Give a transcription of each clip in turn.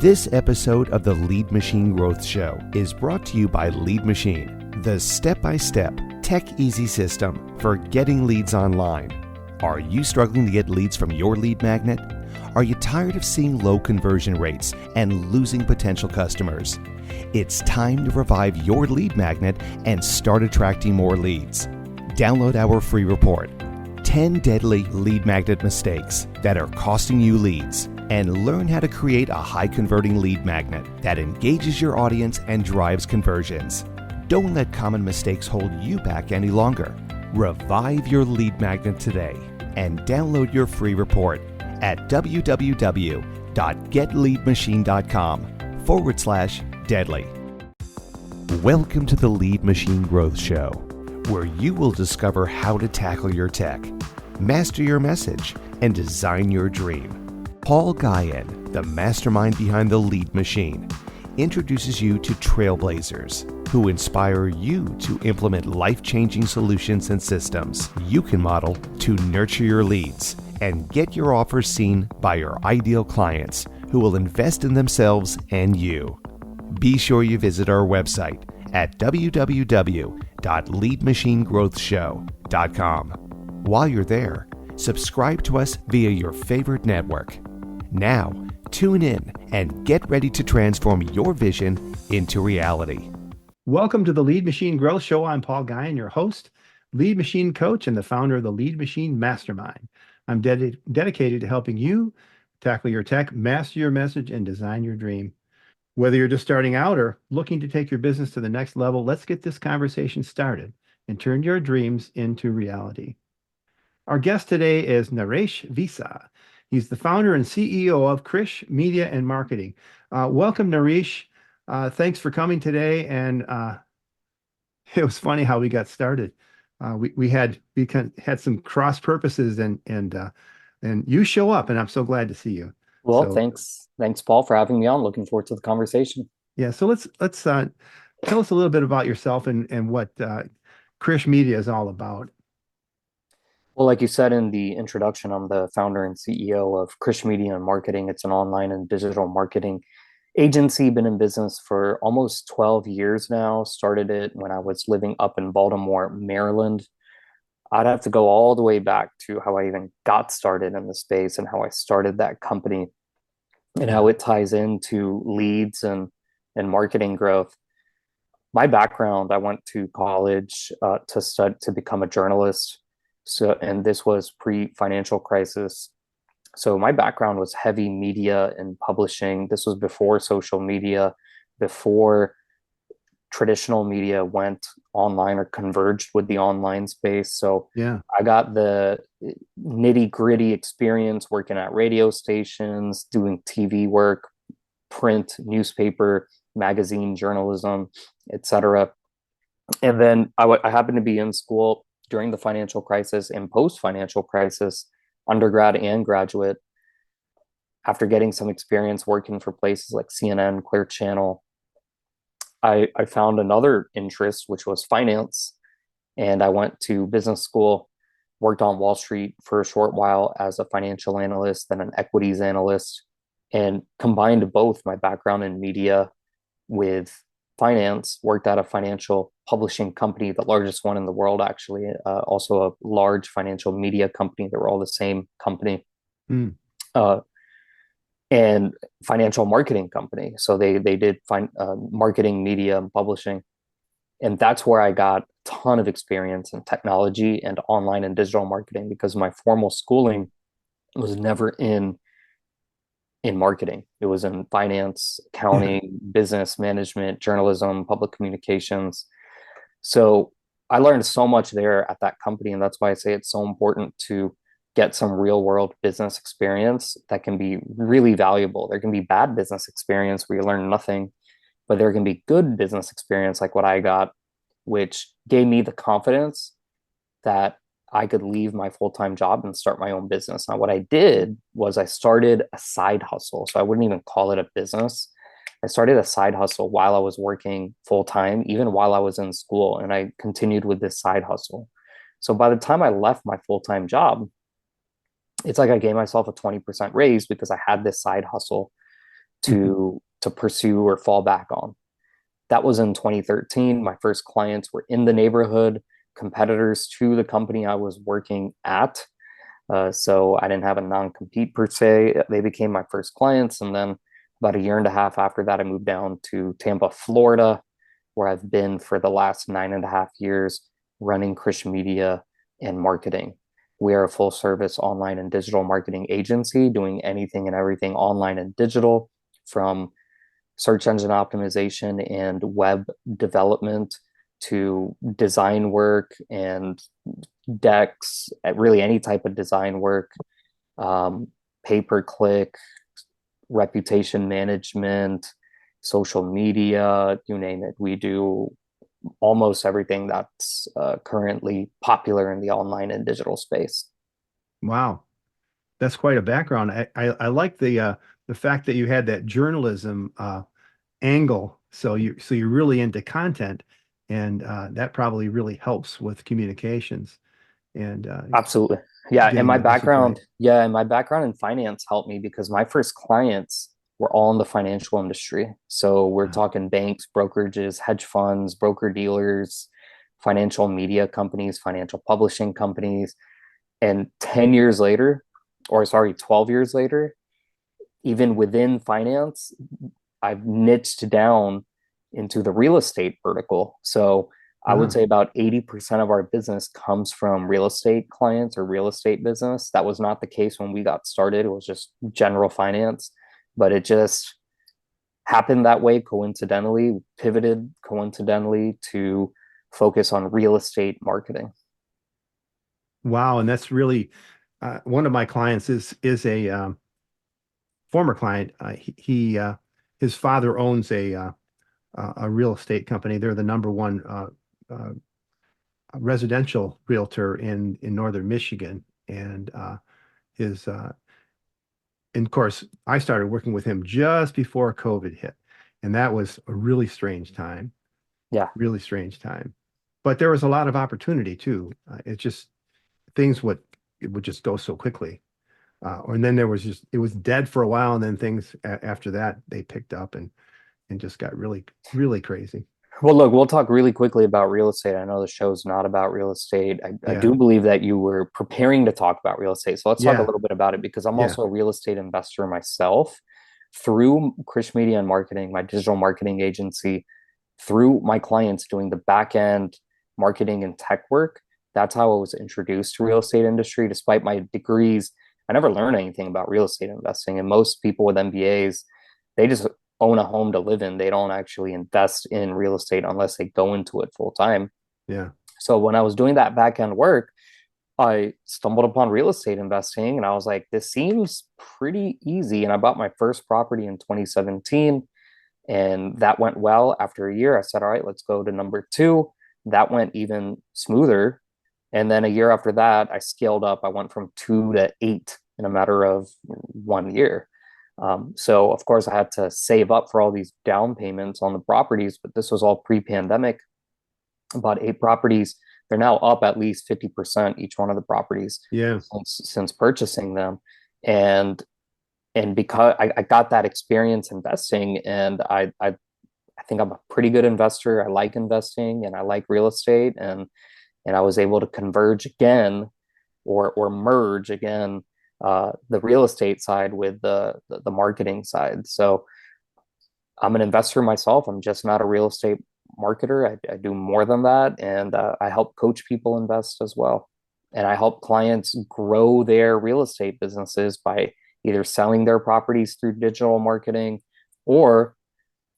This episode of the Lead Machine Growth Show is brought to you by Lead Machine, the step-by-step, tech-easy system for getting leads online. Are you struggling to get leads from your lead magnet? Are you tired of seeing low conversion rates and losing potential customers? It's time to revive your lead magnet and start attracting more leads. Download our free report, 10 Deadly Lead Magnet Mistakes That Are Costing You Leads, and learn how to create a high-converting lead magnet that engages your audience and drives conversions. Don't let common mistakes hold you back any longer. Revive your lead magnet today and download your free report at www.getleadmachine.com/deadly. Welcome to the Lead Machine Growth Show, where you will discover how to tackle your tech, master your message, and design your dream. Paul Guyan, the mastermind behind the Lead Machine, introduces you to trailblazers who inspire you to implement life-changing solutions and systems you can model to nurture your leads and get your offers seen by your ideal clients who will invest in themselves and you. Be sure you visit our website at www.leadmachinegrowthshow.com. While you're there, subscribe to us via your favorite network. Now, tune in and get ready to transform your vision into reality. Welcome to the Lead Machine Growth Show. I'm Paul Guyan, your host, lead machine coach, and the founder of the Lead Machine Mastermind. I'm dedicated to helping you tackle your tech, master your message, and design your dream. Whether you're just starting out or looking to take your business to the next level, let's get this conversation started and turn your dreams into reality. Our guest today is Naresh Vissa. He's the founder and CEO of Krish Media and Marketing. Welcome, Naresh. Thanks for coming today. And it was funny how we got started. We had some cross purposes, and you show up, and I'm so glad to see you. Well, thanks, Paul, for having me on. Looking forward to the conversation. Yeah. So let's tell us a little bit about yourself and what Krish Media is all about. Well, like you said in the introduction, I'm the founder and CEO of Krish Media and Marketing. It's an online and digital marketing agency. Been in business for almost 12 years now. Started it when I was living up in Baltimore, Maryland. I'd have to go all the way back to how I even got started in the space and how I started that company and how it ties into leads and marketing growth. My background, I went to college to study to become a journalist. And this was pre-financial crisis. So my background was heavy media and publishing. This was before social media, before traditional media went online or converged with the online space. So I got the nitty-gritty experience working at radio stations, doing TV work, print, newspaper, magazine, journalism, etc. And then I happened to be in school during the financial crisis and post-financial crisis, undergrad and graduate. After getting some experience working for places like CNN, Clear Channel, I found another interest, which was finance. And I went to business school, worked on Wall Street for a short while as a financial analyst, then an equities analyst, and combined both my background in media with finance, worked at a financial publishing company, the largest one in the world, actually, also a large financial media company. They were all the same company, and financial marketing company. So they did marketing, media, and publishing. And that's where I got a ton of experience in technology and online and digital marketing, because my formal schooling was never in marketing. It was in finance, accounting, business management, journalism, public communications. So I learned so much there at that company. And that's why I say it's so important to get some real world business experience that can be really valuable. There can be bad business experience where you learn nothing, but there can be good business experience like what I got, which gave me the confidence that I could leave my full-time job and start my own business. Now, what I did was I started a side hustle. So I wouldn't even call it a business. I started a side hustle while I was working full-time, even while I was in school, and I continued with this side hustle. So by the time I left my full-time job, it's like I gave myself a 20% raise because I had this side hustle. Mhm. to pursue or fall back on. That was in 2013. My first clients were in the neighborhood, competitors to the company I was working at. So I didn't have a non-compete per se. They became my first clients. And then about a year and a half after that, I moved down to Tampa, Florida, where I've been for the last 9.5 years running Krish Media and marketing. We are a full service online and digital marketing agency doing anything and everything online and digital, from search engine optimization and web development to design work and decks, really any type of design work, um, pay per click, reputation management, social media, you name it. We do almost everything that's currently popular in the online and digital space. Wow, that's quite a background. I like the fact that you had that journalism angle. So you're really into content, and that probably really helps with communications and Absolutely. Yeah, and getting the message right. my background in finance helped me because my first clients were all in the financial industry. So we're Wow. talking banks, brokerages, hedge funds, broker dealers, financial media companies, financial publishing companies. And 10 years later, or sorry, 12 years later, even within finance, I've niched down into the real estate vertical. So I would Ah, say about 80% of our business comes from real estate clients or real estate business. That was not the case when we got started. It was just general finance, but it just happened that way coincidentally, pivoted coincidentally to focus on real estate marketing. wow, and that's really one of my clients is a former client. His father owns a real estate company. They're the number one uh, residential realtor in northern Michigan, and his and of course I started working with him just before COVID hit, and that was a Yeah. really strange time. But there was a lot of opportunity too. It just things would it would just go so quickly. And then there was just it was dead for a while, and then things after that they picked up and just got really crazy. Well, look, we'll talk really quickly about real estate. I know the show's not about real estate. I Yeah, do believe that you were preparing to talk about real estate. So let's talk a yeah, little bit about it because I'm yeah. also a real estate investor myself through Krish Media and Marketing, my digital marketing agency, through my clients doing the back end marketing and tech work. That's how I was introduced to real estate industry. Despite my degrees, I never learned anything about real estate investing. And most people with MBAs, they just own a home to live in. They don't actually invest in real estate unless they go into it full time. Yeah. So when I was doing that back end work, I stumbled upon real estate investing and I was like, this seems pretty easy. And I bought my first property in 2017 and that went well. After a year, I said, all right, let's go to number two. That went even smoother. And then a year after that, I scaled up. I went from two to eight in a matter of 1 year. So, of course, I had to save up for all these down payments on the properties, but this was all pre pandemic. About eight properties. They're now up at least 50% each one of the properties Yeah. since purchasing them. And because I got that experience investing and I think I'm a pretty good investor. I like investing and I like real estate and I was able to converge again or merge again the real estate side with the marketing side. So I'm an investor myself. I'm just not a real estate marketer. I do more than that, and I help coach people invest as well. And I help clients grow their real estate businesses by either selling their properties through digital marketing or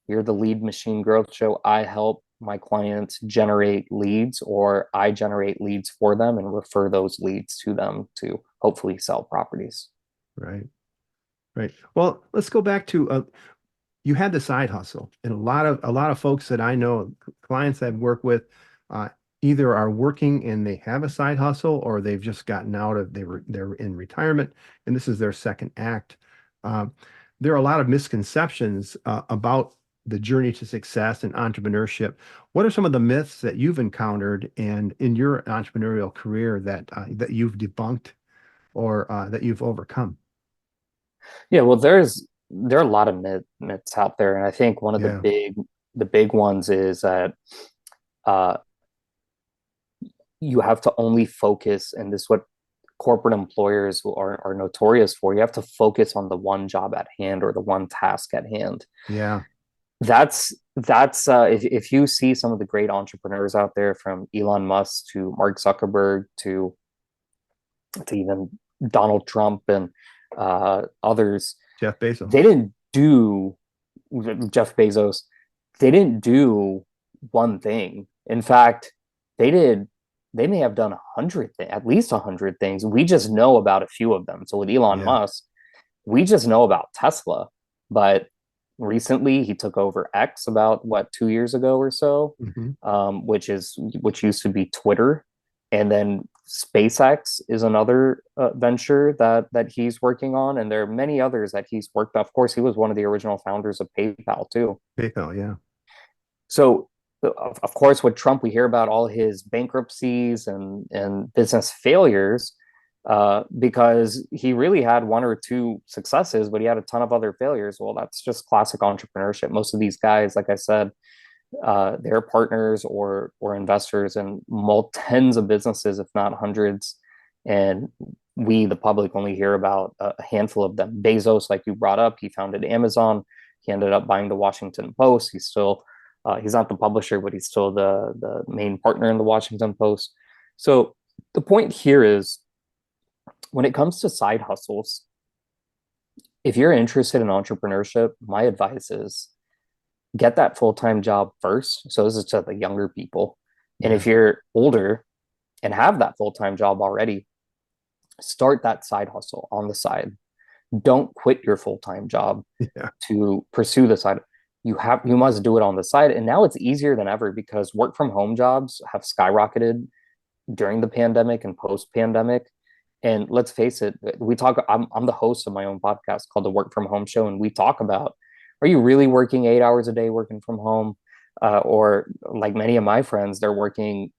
you're the Lead Machine Growth Show. I help my clients generate leads or I generate leads for them and refer those leads to them to hopefully sell properties. Right. Right. Well, let's go back to you had the side hustle, and a lot of folks that I know, clients I've worked with, uh, either are working and they have a side hustle, or they've just gotten out of they're in retirement, and this is their second act. Um, there are a lot of misconceptions about the journey to success and entrepreneurship. What are some of the myths that you've encountered and in your entrepreneurial career that you've debunked or that you've overcome? Yeah, well, there are a lot of myths out there, and I think one of Yeah. the big ones is that uh, you have to only focus, and this is what corporate employers are notorious for. You have to focus on the one job at hand or the one task at hand. Yeah. That's if you see some of the great entrepreneurs out there, from Elon Musk to Mark Zuckerberg to even Donald Trump and others, Jeff Bezos. they didn't do Jeff Bezos. They didn't do one thing. In fact, they did. They may have done 100 things, at least 100 things. We just know about a few of them. So with Elon Yeah. Musk, we just know about Tesla, but recently he took over X about what 2 years ago or so, Hmm. which used to be Twitter, and then SpaceX is another venture that he's working on, and there are many others that he's worked on. Of course, he was one of the original founders of PayPal too. PayPal. Yeah. So, of course, with Trump, we hear about all his bankruptcies and business failures because he really had one or two successes, but he had a ton of other failures. Well, that's just classic entrepreneurship. Most of these guys, like I said, they're partners or investors in tens of businesses, if not hundreds. And we, the public, only hear about a handful of them. Bezos, like you brought up, he founded Amazon. He ended up buying the Washington Post. He's not the publisher, but he's still the main partner in the Washington Post. So the point here is, when it comes to side hustles, if you're interested in entrepreneurship, my advice is get that full-time job first. So this is to the younger people. And Yeah. if you're older and have that full-time job already, start that side hustle on the side. Don't quit your full-time job Yeah. to pursue the side. You must do it on the side. And now it's easier than ever because work from home jobs have skyrocketed during the pandemic and post-pandemic. And let's face it, I'm the host of my own podcast called The Work From Home Show, and we talk about, are you really working 8 hours a day working from home? Or like many of my friends, they're working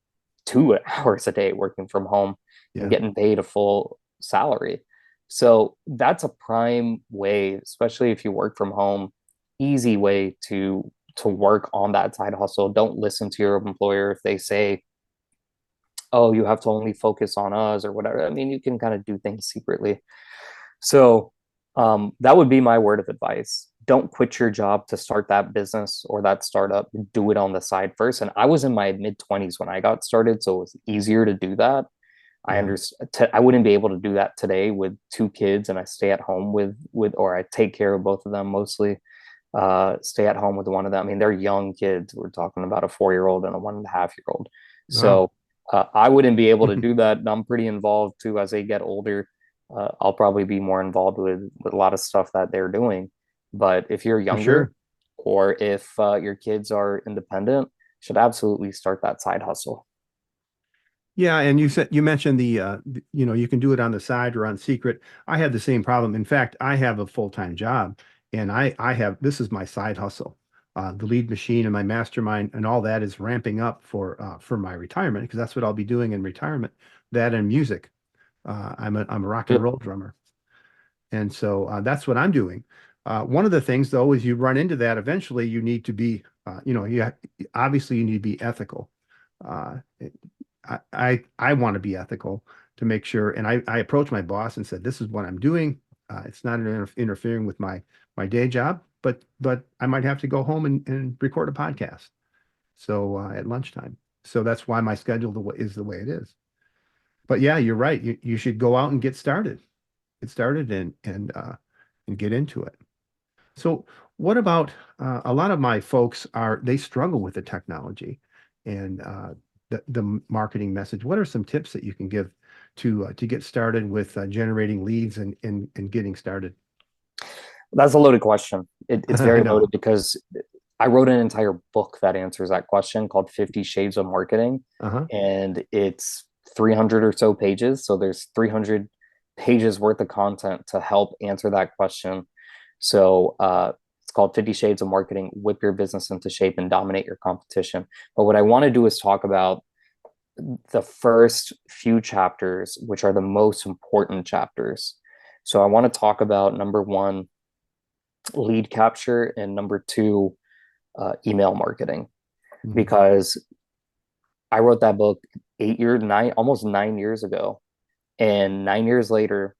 2 hours a day working from home Yeah. and getting paid a full salary. So that's a prime way, especially if you work from home, easy way to work on that side hustle. Don't listen to your employer if they say, oh, you have to only focus on us or whatever. I mean, you can kind of do things secretly. So that would be my word of advice. Don't quit your job to start that business or that startup. Do it on the side first. And I was in my mid-20s when I got started, so it was easier to do that. I Yeah. understand. I wouldn't be able to do that today with two kids, and I stay at home or I take care of both of them mostly. Stay at home with one of them. I mean, they're young kids. We're talking about a 4-year-old and a 1.5-year-old. Wow. So I wouldn't be able to do that. I'm pretty involved too as they get older. I'll probably be more involved with a lot of stuff that they're doing. But if you're For younger, sure. or if your kids are independent, should absolutely start that side hustle. Yeah, and you mentioned you can do it on the side or on secret. I have the same problem. In fact, I have a full-time job, and I have this is my side hustle. The lead machine and my mastermind and all that is ramping up for my retirement because that's what I'll be doing in retirement. That and music. I'm a rock and Yep. roll drummer, and so that's what I'm doing. One of the things though is you run into that eventually. You need to be, obviously you need to be ethical. Uh, I want to be ethical to make sure. And I approached my boss and said, "This is what I'm doing. It's not interfering with my day job, but I might have to go home and record a podcast. So at lunchtime. So that's why my schedule is the way it is. But yeah, you're right. You should go out and get started and get into it. So what about a lot of my folks they struggle with the technology and the marketing message. What are some tips that you can give to get started with generating leads and getting started? That's a loaded question. It's I very know. loaded because I wrote an entire book that answers that question called 50 Shades of Marketing. Uh-huh. And it's 300 or so pages. So there's 300 pages worth of content to help answer that question. So it's called 50 Shades of Marketing: Whip Your Business into Shape and Dominate Your Competition. But what I want to do is talk about the first few chapters, which are the most important chapters. So I want to talk about number one, lead capture, and number two, email marketing. Mhm. Because I wrote that book 8 years, almost 9 years ago. And 9 years later,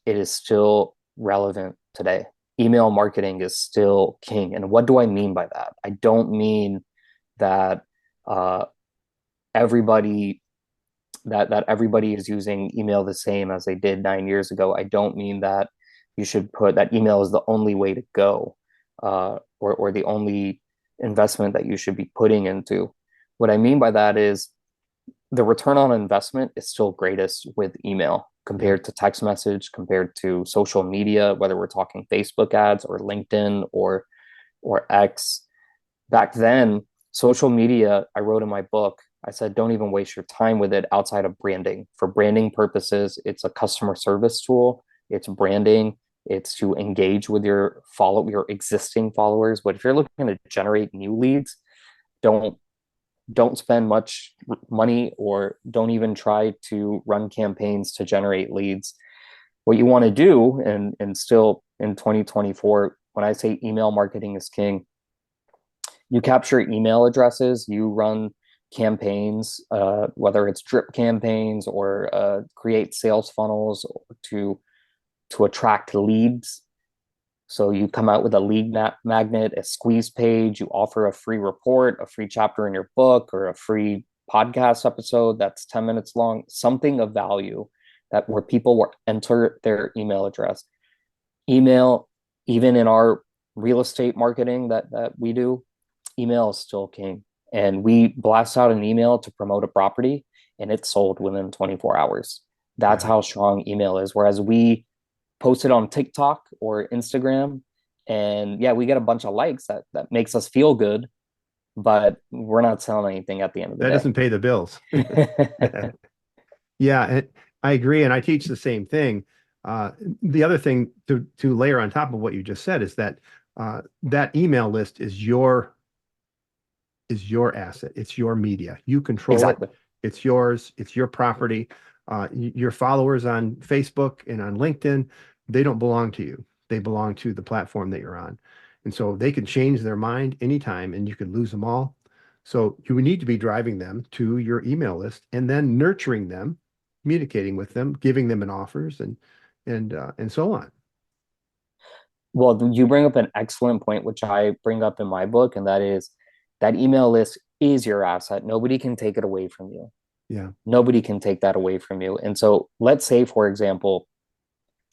it is still relevant today. Email marketing is still king. And what do I mean by that? I don't mean that uh, everybody that everybody is using email the same as they did 9 years ago. I don't mean that you should put that email is the only way to go, or the only investment that you should be putting into. What I mean by that is the return on investment is still greatest with email Yeah. compared to text message, compared to social media, whether we're talking Facebook ads or LinkedIn or X. Back then, social media, I wrote in my book, I said, don't even waste your time with it outside of branding. For branding purposes, it's a customer service tool, it's branding, it's to engage with your existing followers. But if you're looking to generate new leads, don't don't spend much money, or don't even try to run campaigns to generate leads. What you want to do, and still in 2024, when I say email marketing is king, you capture email addresses, you run campaigns, whether it's drip campaigns or create sales funnels to attract leads. So you come out with a lead magnet, a squeeze page, you offer a free report, a free chapter in your book, or a free podcast episode that's 10 minutes long, something of value that where people will enter their email address. Email, even in our real estate marketing that we do, email is still king. And we blast out an email to promote a property and it's sold within 24 hours. That's Yeah. how strong email is. Whereas we post it on TikTok or Instagram, and yeah, we get a bunch of likes that makes us feel good, but we're not selling anything at the end of That the doesn't pay the bills. day. Yeah, I agree, and I teach the same thing. The other thing to layer on top of what you just said is that that email list is your asset. It's your media. You control it. Exactly. It's yours. It's your property. Your followers on Facebook and on LinkedIn, they don't belong to you. They belong to the platform that you're on. And so they can change their mind anytime and you could lose them all. So you need to be driving them to your email list and then nurturing them, communicating with them, giving them an offers and so on. Well, you bring up an excellent point, which I bring up in my book, and that is that email list is your asset. Nobody can take it away from you. Yeah. Nobody can take that away from you. And so let's say, for example,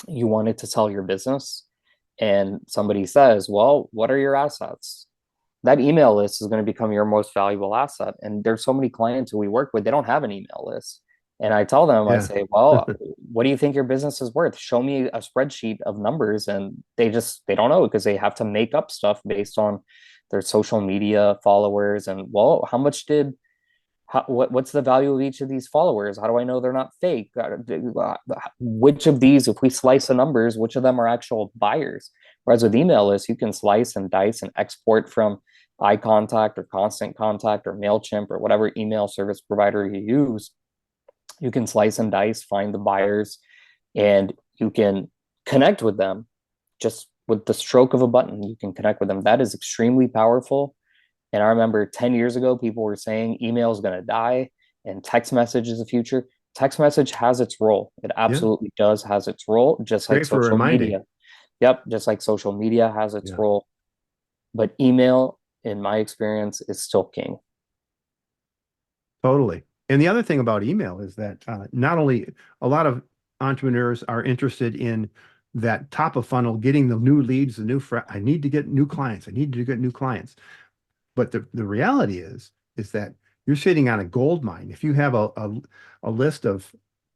you wanted to sell your business and somebody says, well, what are your assets? That email list is going to become your most valuable asset. And there's so many clients who we work with, they don't have an email list. And I tell them, I Yeah. say, well, what do you think your business is worth? Show me a spreadsheet of numbers. And they don't know because they have to make up stuff based on their social media followers. And well, how much did what's the value of each of these followers? How do I know they're not fake? Which of these, if we slice the numbers, which of them are actual buyers? Whereas with email lists, you can slice and dice and export from iContact or Constant Contact or MailChimp or whatever email service provider you use. You can slice and dice, find the buyers, and you can connect with them just with the stroke of a button. You can connect with them. That is extremely powerful. And I remember 10 years ago, people were saying email is going to die and text message is the future. Text message has its role. It Yeah. absolutely does has its role, It's just like great for social reminding. media. Yep, just like social media has its Yeah. role. But email, in my experience, is still king. Totally. And the other thing about email is that not only a lot of entrepreneurs are interested in that top of funnel, getting the new leads, I need to get new clients. I need to get new clients. But the reality is that you're sitting on a gold mine. If you have a list of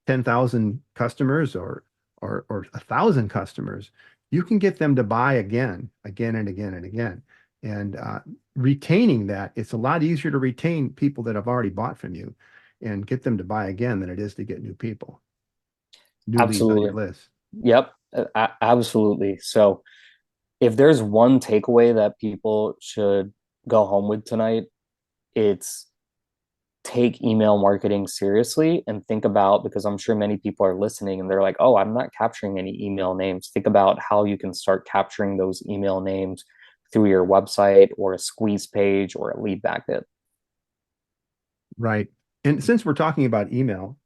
10,000 customers or 1,000 customers, you can get them to buy again and again and again. And retaining that, it's a lot easier to retain people that have already bought from you and get them to buy again than it is to get new people, new leads on your Absolutely. list. Yep, absolutely. So if there's one takeaway that people should go home with tonight, it's take email marketing seriously and think about, because I'm sure many people are listening and they're like, oh, I'm not capturing any email names. Think about how you can start capturing those email names through your website or a squeeze page or a lead magnet. Right. And since we're talking about email,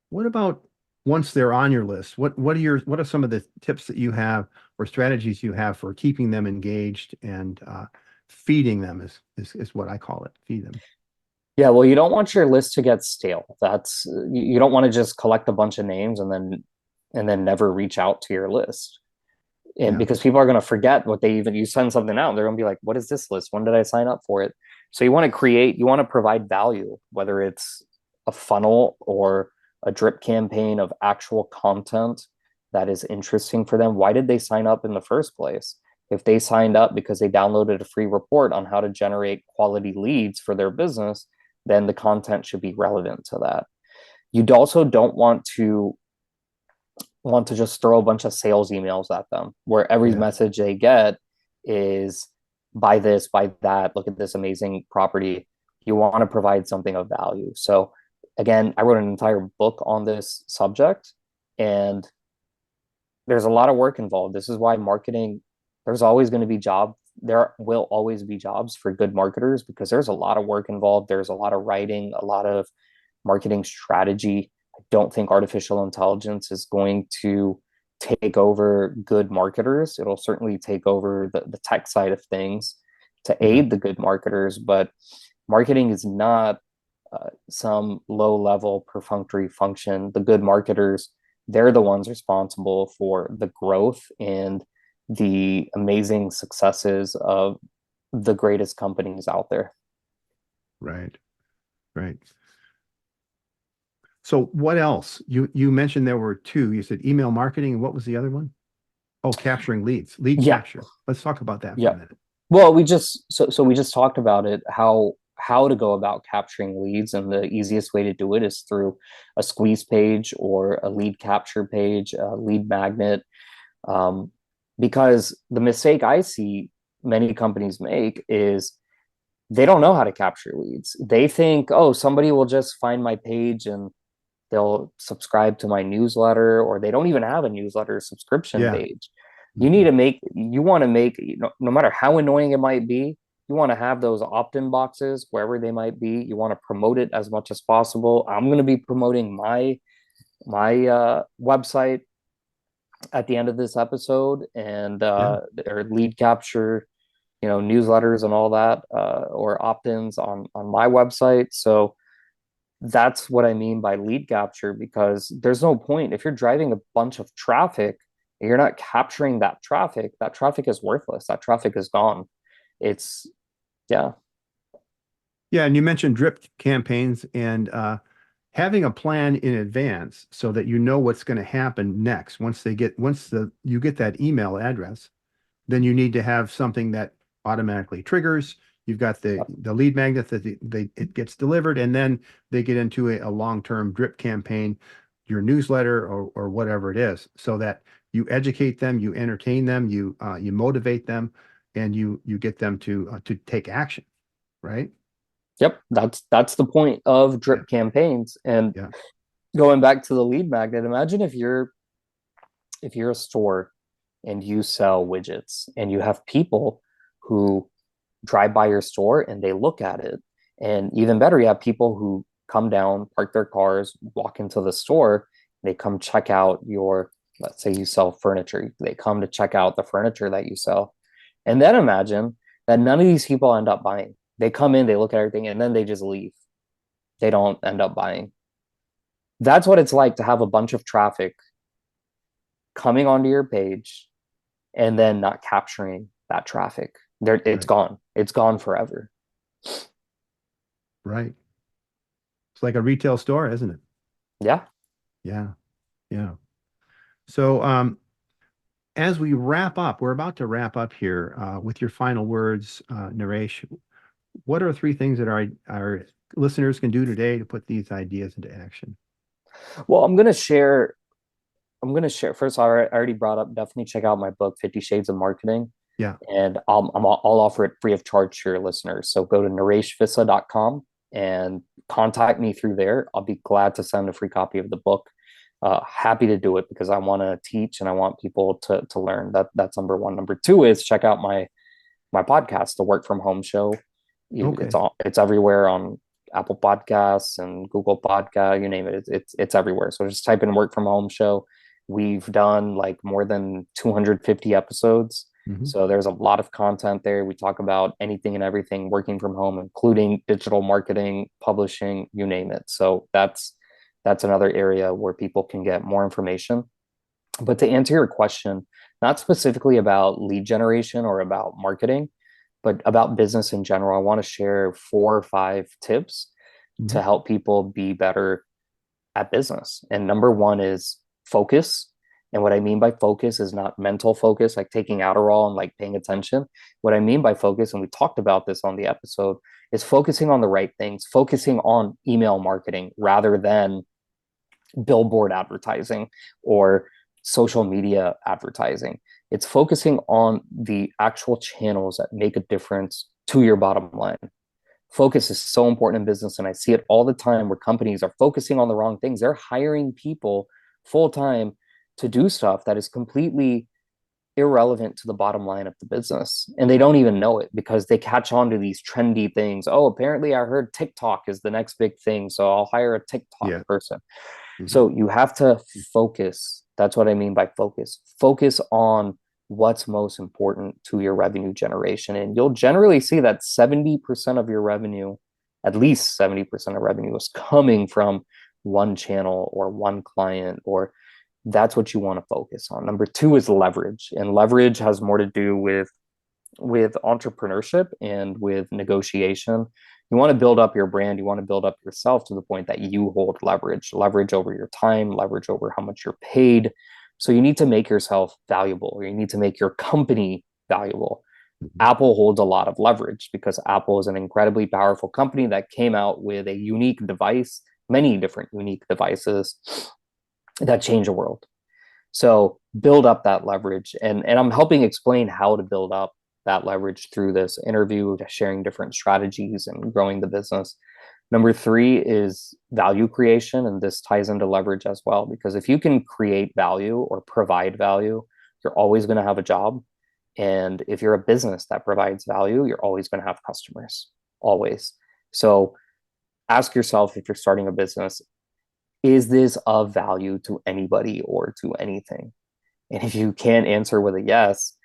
what about once they're on your list? What are some of the tips that you have or strategies you have for keeping them engaged and feeding them is what I call it. Feed them. Yeah, well, you don't want your list to get stale. That's you don't want to just collect a bunch of names and then never reach out to your list. And Yeah. because people are going to forget what they even, you send something out, they're going to be like, what is this list? When did I sign up for it? So you want to provide value, whether it's a funnel or a drip campaign of actual content that is interesting for them. Why did they sign up in the first place? If they signed up because they downloaded a free report on how to generate quality leads for their business, then the content should be relevant to that. You also don't want to just throw a bunch of sales emails at them where every Yeah. message they get is buy this, buy that, look at this amazing property. You want to provide something of value. So again, I wrote an entire book on this subject, and there's a lot of work involved. This is why marketing, there's always going to be there will always be jobs for good marketers, because there's a lot of work involved. There's a lot of writing, a lot of marketing strategy. I don't think artificial intelligence is going to take over good marketers. It'll certainly take over the tech side of things to Yeah. aid the good marketers, but marketing is not some low level perfunctory function. The good marketers, they're the ones responsible for the growth and the amazing successes of the greatest companies out there. Right. Right. So what else? You mentioned there were two. You said email marketing, and what was the other one? Oh, capturing leads, lead Yeah, capture. Let's talk about that for a yeah. minute. Well, we just talked about it, how to go about capturing leads, and the easiest way to do it is through a squeeze page or a lead capture page, a lead magnet. Um, because the mistake I see many companies make is they don't know how to capture leads. They think, oh, somebody will just find my page and they'll subscribe to my newsletter, or they don't even have a newsletter subscription Yeah. page. Mhm. You want to make, no matter how annoying it might be, you want to have those opt-in boxes wherever they might be. You want to promote it as much as possible. I'm going to be promoting my website at the end of this episode, and Yeah. their lead capture, newsletters and all that, or opt-ins on my website. So that's what I mean by lead capture, because there's no point if you're driving a bunch of traffic and you're not capturing that traffic. That traffic is worthless. That traffic is gone. It's Yeah. Yeah. And you mentioned drip campaigns and having a plan in advance so that you know what's going to happen next. Once you get that email address, then you need to have something that automatically triggers. You've got the lead magnet that it gets delivered, and then they get into a long-term drip campaign, your newsletter or whatever it is, so that you educate them, you entertain them, you motivate them, and you get them to take action, right? Yep, that's the point of Yeah, drip campaigns. And yeah, going back to the lead magnet, imagine if you're a store and you sell widgets and you have people who drive by your store and they look at it. And even better, you have people who come down, park their cars, walk into the store, they come check out let's say you sell furniture, they come to check out the furniture that you sell. And then imagine that none of these people end up buying. They come in, they look at everything, and then they just leave. They don't end up buying. That's what it's like to have a bunch of traffic coming onto your page and then not capturing that traffic. It's right, gone. It's gone forever. right. It's like a retail store, isn't it? Yeah. Yeah, yeah. So, as we wrap up, we're about to wrap up here with your final words, Naresh. What are three things that our listeners can do today to put these ideas into action? Well, I'm gonna share first. I already brought up, definitely check out my book, 50 Shades of Marketing. Yeah, And I'll offer it free of charge to your listeners. So go to nareshvissa.com and contact me through there. I'll be glad to send a free copy of the book. Happy to do it because I want to teach and I want people to learn. That's number one. Number two is check out my podcast, the Work from Home Show. Okay. It's everywhere on Apple Podcasts and Google Podcast, you name it. It's everywhere. So just type in Work from Home Show. We've done like more than 250 episodes. Mhm. So there's a lot of content there. We talk about anything and everything working from home, including digital marketing, publishing, you name it. So that's another area where people can get more information. But to answer your question, not specifically about lead generation or about marketing, but about business in general, I want to share 4 or 5 tips to Mhm. help people be better at business. And number one is focus. And what I mean by focus is not mental focus, like taking Adderall and like paying attention. What I mean by focus, and we talked about this on the episode, is focusing on the right things, focusing on email marketing rather than billboard advertising or social media advertising. It's focusing on the actual channels that make a difference to your bottom line. Focus is so important in business, and I see it all the time where companies are focusing on the wrong things. They're hiring people full time to do stuff that is completely irrelevant to the bottom line of the business, and they don't even know it because they catch on to these trendy things. Oh, apparently I heard TikTok is the next big thing, so I'll hire a TikTok person. Mhm. So you have to focus. That's what I mean by focus. Focus on what's most important to your revenue generation. And you'll generally see that 70% of your revenue, at least 70% of revenue, is coming from one channel or one client, or that's what you want to focus on. Number two is leverage. And leverage has more to do with entrepreneurship and with negotiation. You want to build up your brand, you want to build up yourself to the point that you hold leverage over your time, leverage over how much you're paid. So you need to make yourself valuable, or you need to make your company valuable. Mhm. Apple holds a lot of leverage because Apple is an incredibly powerful company that came out with a unique device, many different unique devices that change the world. So build up that leverage. And I'm helping explain how to build up that leverage through this interview, sharing different strategies and growing the business. Number three is value creation. And this ties into leverage as well, because if you can create value or provide value, you're always going to have a job. And if you're a business that provides value, you're always going to have customers, always. So ask yourself, if you're starting a business, is this of value to anybody or to anything? And if you can't answer with a yes,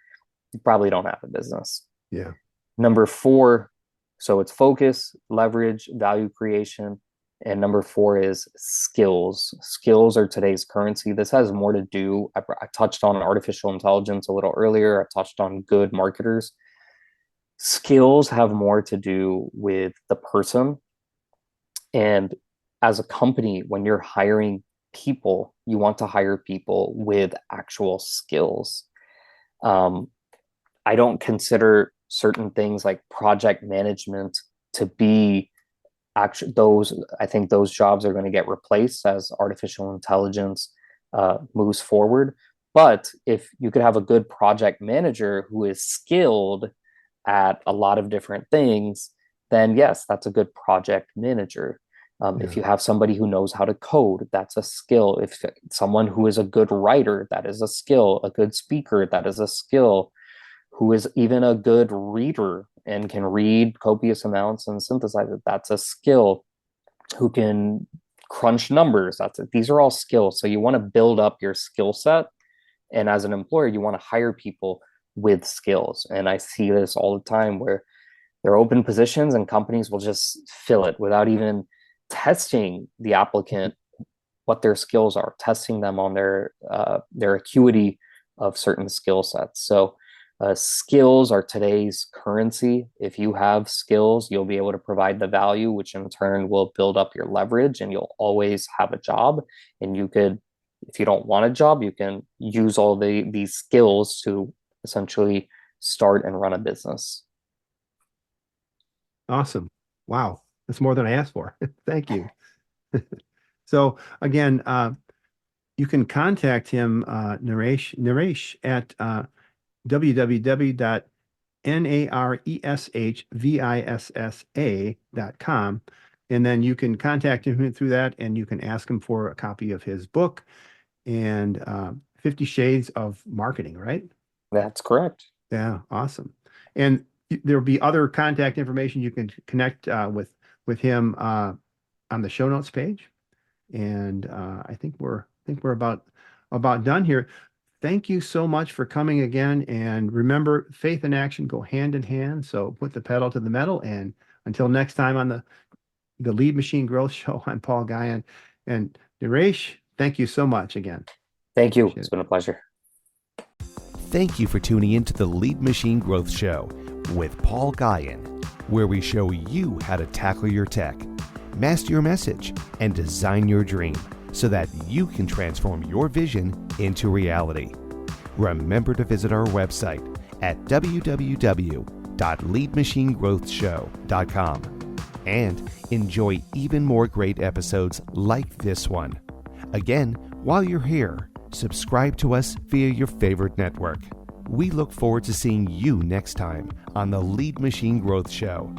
you probably don't have a business. Yeah. Number four, so it's focus, leverage, value creation. And number four is skills. Skills are today's currency. This has more to do, I touched on artificial intelligence a little earlier. I touched on good marketers. Skills have more to do with the person. And as a company, when you're hiring people, you want to hire people with actual skills. I don't consider certain things like project management to be actually those. I think those jobs are going to get replaced as artificial intelligence moves forward. But if you could have a good project manager who is skilled at a lot of different things, then yes, that's a good project manager. If you have somebody who knows how to code, that's a skill. If someone who is a good writer, that is a skill. A good speaker, that is a skill. Who is even a good reader and can read copious amounts and synthesize it, that's a skill. Who can crunch numbers, these are all skills. So you want to build up your skill set. And as an employer, you want to hire people with skills. And I see this all the time where there are open positions and companies will just fill it without even testing the applicant, what their skills are, testing them on their acuity of certain skill sets. So skills are today's currency. If you have skills, you'll be able to provide the value, which in turn will build up your leverage, and you'll always have a job. And you could, if you don't want a job, you can use all these skills to essentially start and run a business. Awesome. Wow. That's more than I asked for. Thank you. So again, you can contact him, Naresh at www.nareshvissa.com. And then you can contact him through that, and you can ask him for a copy of his book and 50 Shades of Marketing, right? That's correct. Yeah, awesome. And there'll be other contact information you can connect with him on the show notes page. And I think we're about done here. Thank you so much for coming again. And remember, faith and action go hand in hand. So put the pedal to the metal. And until next time on the Lead Machine Growth Show, I'm Paul Guyon. And Naresh, thank you so much again. Thank you. It's been a pleasure. Thank you for tuning in to the Lead Machine Growth Show with Paul Guyon, where we show you how to tackle your tech, master your message, and design your dream so that you can transform your vision into reality. Remember to visit our website at www.leadmachinegrowthshow.com and enjoy even more great episodes like this one. Again, while you're here, subscribe to us via your favorite network. We look forward to seeing you next time on the Lead Machine Growth Show.